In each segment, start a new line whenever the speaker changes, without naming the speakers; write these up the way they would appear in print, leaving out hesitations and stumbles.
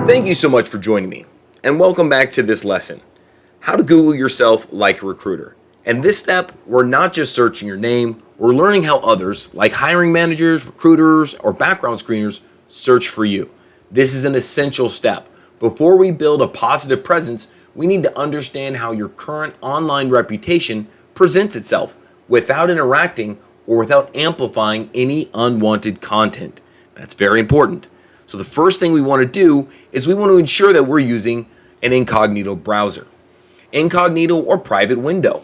Thank you so much for joining me, and welcome back to this lesson, how to Google yourself like a recruiter. In this step, we're not just searching your name, we're learning how others, like hiring managers, recruiters, or background screeners, search for you. This is an essential step. Before we build a positive presence, we need to understand how your current online reputation presents itself without interacting or without amplifying any unwanted content. That's very important. So the first thing we want to do is we want to ensure that we're using an incognito browser, incognito or private window.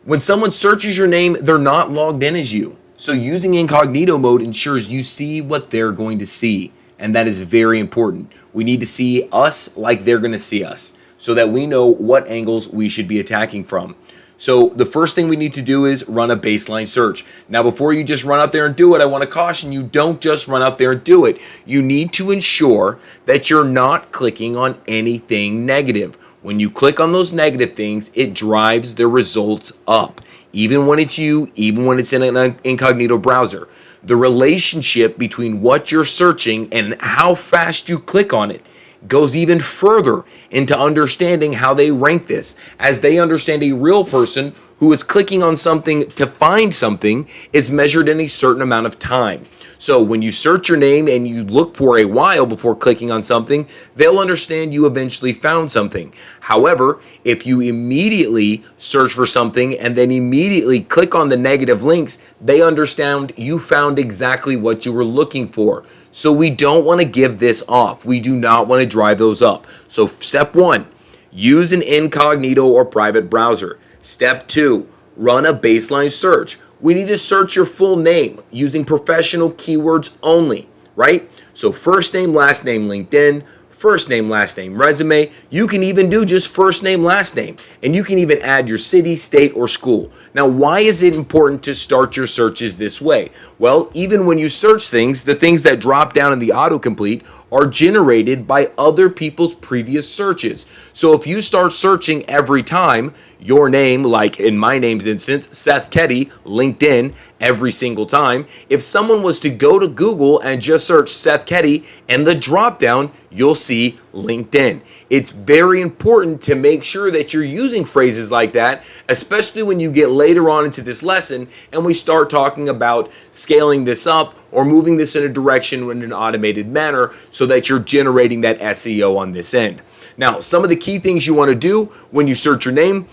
When someone searches your name, they're not logged in as you. So using incognito mode ensures you see what they're going to see. And that is very important. We need to see us like they're going to see us so that we know what angles we should be attacking from. So the first thing we need to do is run a baseline search. Now, before you just run out there and do it, I want to caution you, don't just run out there and do it. You need to ensure that you're not clicking on anything negative. When you click on those negative things, it drives the results up. Even when it's you, even when it's in an incognito browser. The relationship between what you're searching and how fast you click on it goes even further into understanding how they rank this, as they understand a real person who is clicking on something to find something is measured in a certain amount of time. So when you search your name and you look for a while before clicking on something, they'll understand you eventually found something. However, if you immediately search for something and then immediately click on the negative links, they understand you found exactly what you were looking for. So we don't want to give this off. We do not want to drive those up. So step one, use an incognito or private browser. Step two, run a baseline search. We need to search your full name using professional keywords only, right? So first name, last name, LinkedIn, first name, last name, resume. You can even do just first name, last name. And you can even add your city, state, or school. Now, why is it important to start your searches this way? Well, even when you search things, the things that drop down in the autocomplete are generated by other people's previous searches. So if you start searching every time your name, like in my name's instance, Seth Ketty, LinkedIn, every single time, if someone was to go to Google and just search Seth Ketty and the drop down, you'll see LinkedIn. It's very important to make sure that you're using phrases like that, especially when you get later on into this lesson and we start talking about scaling this up or moving this in a direction in an automated manner so that you're generating that SEO on this end. Now, some of the key things you want to do when you search your name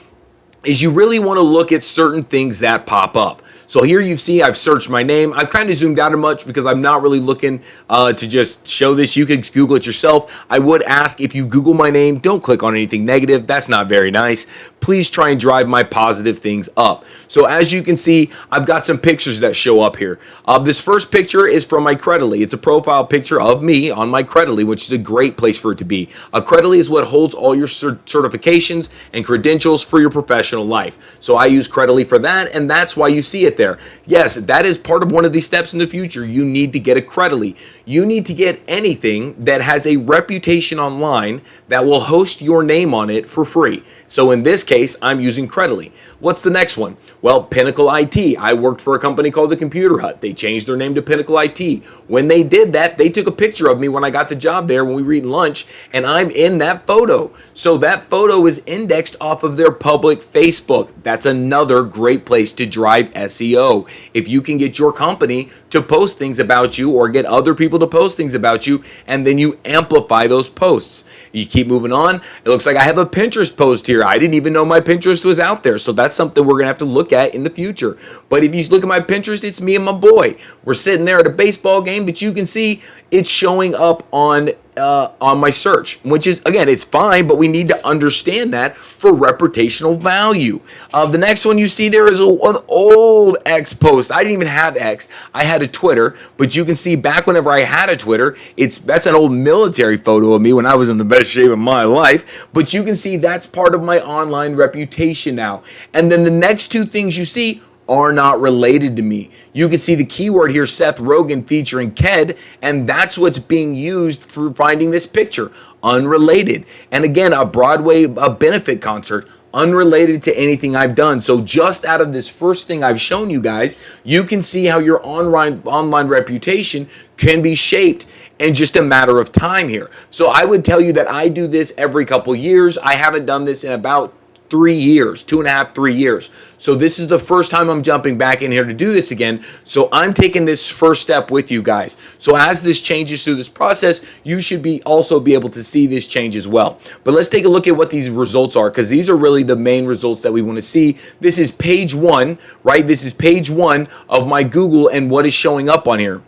is you really want to look at certain things that pop up. So here you see I've searched my name. I've kind of zoomed out a much because I'm not really looking to just show this. You could Google it yourself. I would ask, if you Google my name, don't click on anything negative. That's not very nice. Please try and drive my positive things up. So as you can see, I've got some pictures that show up here. This first picture is from my Credly. It's a profile picture of me on my Credly, which is a great place for it to be. A Credly is what holds all your certifications and credentials for your professional life. So I use Credly for that, and that's why you see it there. Yes, that is part of one of these steps in the future. You need to get a Credly. You need to get anything that has a reputation online that will host your name on it for free. So in this case, I'm using Credly. What's the next one? Well, Pinnacle IT. I worked for a company called the Computer Hut. They changed their name to Pinnacle IT. When they did that, they took a picture of me when I got the job there when we were eating lunch, and I'm in that photo. So that photo is indexed off of their public Facebook. That's another great place to drive SEO. If you can get your company to post things about you or get other people to post things about you, and then you amplify those posts. You keep moving on. It looks like I have a Pinterest post here. I didn't even know my Pinterest was out there. So that's something we're going to have to look at in the future. But if you look at my Pinterest, it's me and my boy. We're sitting there at a baseball game, but you can see it's showing up on my search, which is, again, it's fine, but we need to understand that for reputational value. The next one you see there is an old X post. I didn't even have X. I had a Twitter, but you can see back whenever I had a Twitter, that's an old military photo of me when I was in the best shape of my life. But you can see that's part of my online reputation now. And then the next two things you see are not related to me. You can see the keyword here, Seth Rogen featuring Ked, and that's what's being used for finding this picture. Unrelated. And again, a Broadway benefit concert, unrelated to anything I've done. So just out of this first thing I've shown you guys, you can see how your online reputation can be shaped in just a matter of time here. So I would tell you that I do this every couple years. I haven't done this in about 3 years, 2.5, 3 years. So this is the first time I'm jumping back in here to do this again. So I'm taking this first step with you guys. So as this changes through this process, you should also be able to see this change as well. But let's take a look at what these results are, because these are really the main results that we want to see. This is page 1, right? This is page 1 of my Google and what is showing up on here.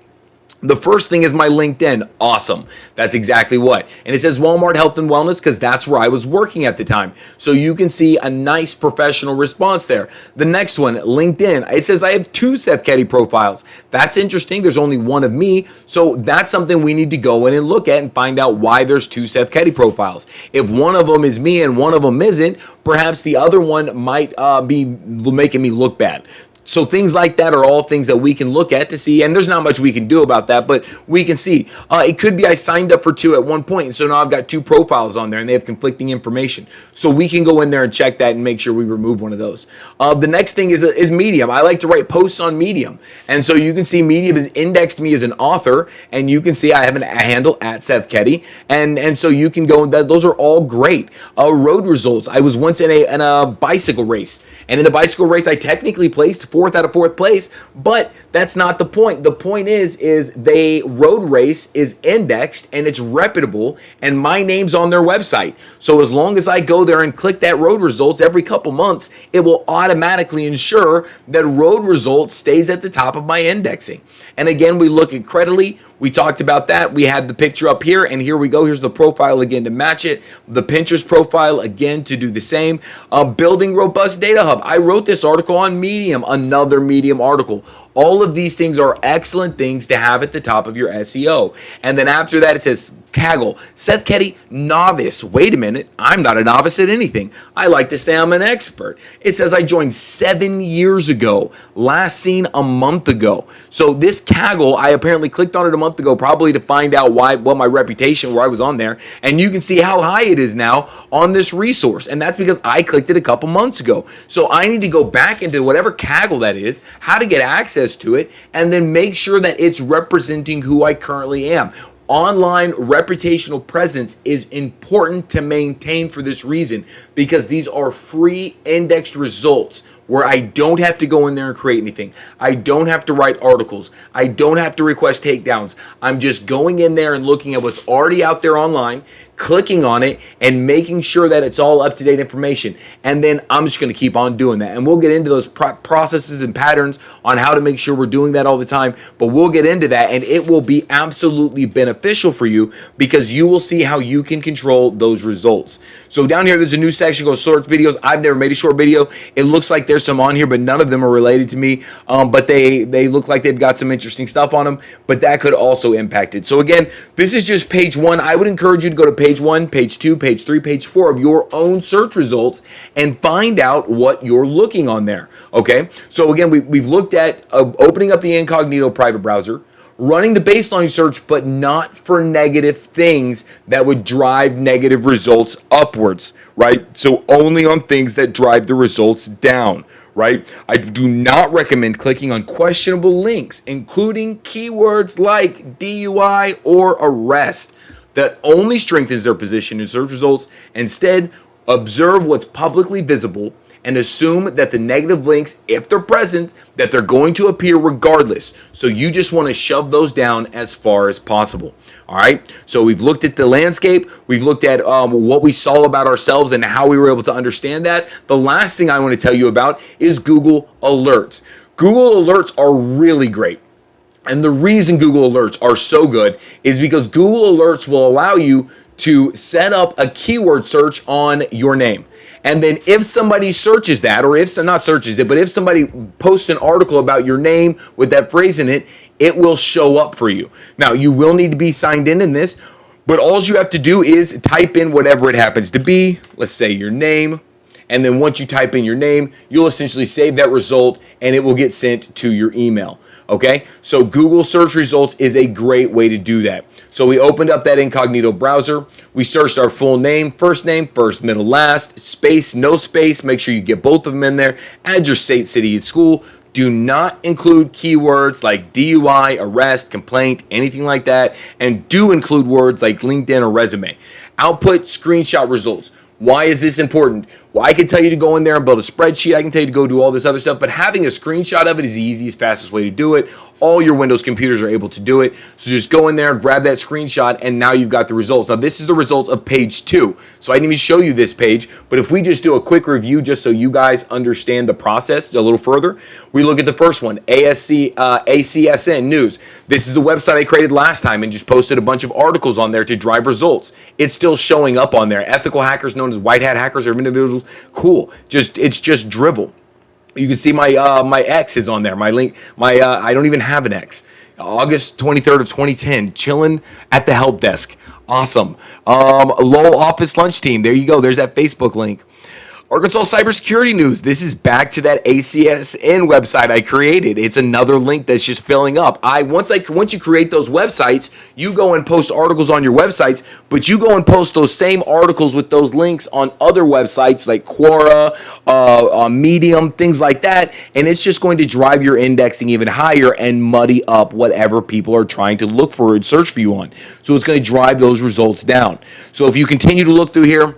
The first thing is my LinkedIn. Awesome. That's exactly what. And it says Walmart Health and Wellness because that's where I was working at the time. So you can see a nice professional response there. The next one, LinkedIn. It says I have 2 Seth Ketty profiles. That's interesting. There's only one of me. So that's something we need to go in and look at and find out why there's 2 Seth Ketty profiles. If one of them is me and one of them isn't, perhaps the other one might be making me look bad. So things like that are all things that we can look at to see, and there's not much we can do about that, but we can see. It could be I signed up for 2 at one point, and so now I've got 2 profiles on there, and they have conflicting information. So we can go in there and check that and make sure we remove one of those. The next thing is Medium. I like to write posts on Medium, and so you can see Medium has indexed me as an author, and you can see I have a handle at Seth Ketty, and so you can go. Those are all great. Road results. I was once in a bicycle race, and in the bicycle race, I technically placed 4th out of 4th place, but that's not the point. The point is the road race is indexed and it's reputable, and my name's on their website. So as long as I go there and click that road results every couple months, it will automatically ensure that road results stays at the top of my indexing. And again, we look at Creditly. We talked about that. We had the picture up here, and here we go. Here's the profile again to match it. The Pinterest profile again to do the same. Building robust data hub. I wrote this article on Medium, another Medium article. All of these things are excellent things to have at the top of your SEO. And then after that, it says Kaggle. Seth Ketty, novice. Wait a minute. I'm not a novice at anything. I like to say I'm an expert. It says I joined 7 years ago. Last seen a month ago. So this Kaggle, I apparently clicked on it a month ago, probably to find out what my reputation, where I was on there. And you can see how high it is now on this resource. And that's because I clicked it a couple months ago. So I need to go back into whatever Kaggle that is, how to get access to it, and then make sure that it's representing who I currently am. Online reputational presence is important to maintain for this reason, because these are free indexed results where I don't have to go in there and create anything. I don't have to write articles. I don't have to request takedowns. I'm just going in there and looking at what's already out there online, clicking on it, and making sure that it's all up-to-date information. And then I'm just going to keep on doing that. And we'll get into those processes and patterns on how to make sure we're doing that all the time. But we'll get into that, and it will be absolutely beneficial for you, because you will see how you can control those results. So down here, there's a new section called Short Videos. I've never made a short video. It looks like there's some on here, but none of them are related to me. But they look like they've got some interesting stuff on them, but that could also impact it. So again, this is just page 1. I would encourage you to go to page 1, page 2, page 3, page 4 of your own search results and find out what you're looking on there. Okay. So again, we've looked at opening up the incognito private browser, running the baseline search, but not for negative things that would drive negative results upwards, right? So only on things that drive the results down, right? I do not recommend clicking on questionable links, including keywords like DUI or arrest. That only strengthens their position in search results. Instead, observe what's publicly visible and assume that the negative links, if they're present, that they're going to appear regardless. So you just want to shove those down as far as possible. All right. So we've looked at the landscape. We've looked at what we saw about ourselves and how we were able to understand that. The last thing I want to tell you about is Google Alerts. Google Alerts are really great. And the reason Google Alerts are so good is because Google Alerts will allow you to set up a keyword search on your name. And then if somebody searches that, or if not searches it, but if somebody posts an article about your name with that phrase in it, it will show up for you. Now, you will need to be signed in this, but all you have to do is type in whatever it happens to be. Let's say your name. And then once you type in your name, you'll essentially save that result and it will get sent to your email. Okay, so Google search results is a great way to do that. So we opened up that incognito browser. We searched our full name, first, middle, last, space, no space. Make sure you get both of them in there. Add your state, city, and school. Do not include keywords like DUI, arrest, complaint, anything like that. And do include words like LinkedIn or resume. Output screenshot results. Why is this important? Well, I can tell you to go in there and build a spreadsheet. I can tell you to go do all this other stuff, but having a screenshot of it is the easiest, fastest way to do it. All your Windows computers are able to do it. So just go in there, grab that screenshot, and now you've got the results. Now, this is the results of page 2. So I didn't even show you this page, but if we just do a quick review just so you guys understand the process a little further, we look at the first one, ACSN News. This is a website I created last time and just posted a bunch of articles on there to drive results. It's still showing up on there. Ethical hackers known as white hat hackers or individuals. Cool. It's just drivel. You can see my X is on there. My link, I don't even have an X. August 23rd of 2010, chilling at the help desk. Awesome. Lowell office lunch team. There you go. There's that Facebook link. Arkansas cybersecurity news. This is back to that ACSN website I created. It's another link that's just filling up. Once you create those websites, you go and post articles on your websites, but you go and post those same articles with those links on other websites like Quora, Medium, things like that, and it's just going to drive your indexing even higher and muddy up whatever people are trying to look for and search for you on. So it's going to drive those results down. So if you continue to look through here,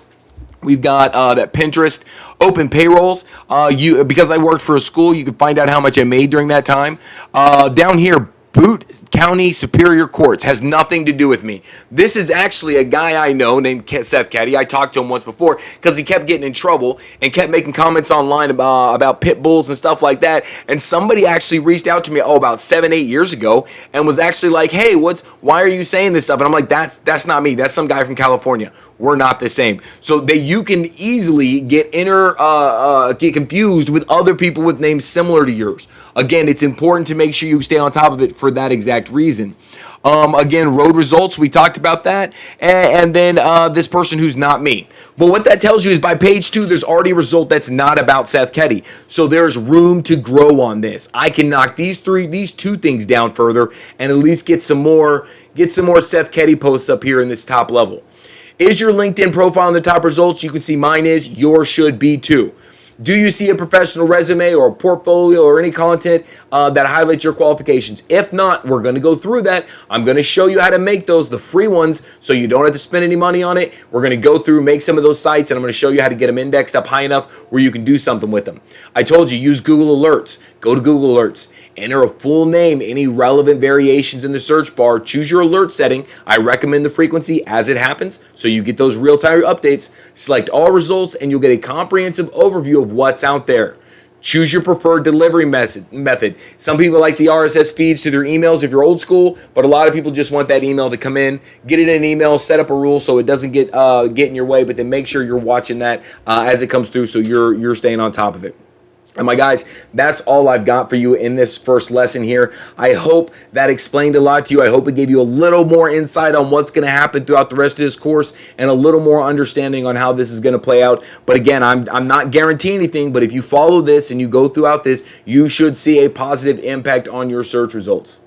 we've got that Pinterest, open payrolls. Because I worked for a school, you can find out how much I made during that time. Down here, Boot County Superior Courts has nothing to do with me. This is actually a guy I know named Seth Caddy. I talked to him once before because he kept getting in trouble and kept making comments online about pit bulls and stuff like that. And somebody actually reached out to me, about 7-8 years ago, and was actually like, "Hey, why are you saying this stuff?" And I'm like, "That's not me. That's some guy from California. We're not the same." So that you can easily get confused with other people with names similar to yours. Again, it's important to make sure you stay on top of it for that exact reason. Again, road results, we talked about that. And then this person who's not me. But what that tells you is by page 2, there's already a result that's not about Seth Keddy. So there's room to grow on this. I can knock these two things down further and at least get some more Seth Keddy posts up here in this top level. Is your LinkedIn profile in the top results? You can see mine is. Yours should be too. Do you see a professional resume or a portfolio or any content that highlights your qualifications? If not, we're going to go through that. I'm going to show you how to make those, the free ones, so you don't have to spend any money on it. We're going to go through, make some of those sites, and I'm going to show you how to get them indexed up high enough where you can do something with them. I told you, use Google Alerts. Go to Google Alerts. Enter a full name, any relevant variations in the search bar. Choose your alert setting. I recommend the frequency as it happens, so you get those real-time updates. Select all results, and you'll get a comprehensive overview of what's out there. Choose your preferred delivery method. Some people like the RSS feeds to their emails if you're old school, but a lot of people just want that email to come in. Get it in an email, set up a rule so it doesn't get in your way, but then make sure you're watching that as it comes through so you're staying on top of it. And my guys, that's all I've got for you in this first lesson here. I hope that explained a lot to you. I hope it gave you a little more insight on what's going to happen throughout the rest of this course and a little more understanding on how this is going to play out. But again, I'm not guaranteeing anything, but if you follow this and you go throughout this, you should see a positive impact on your search results.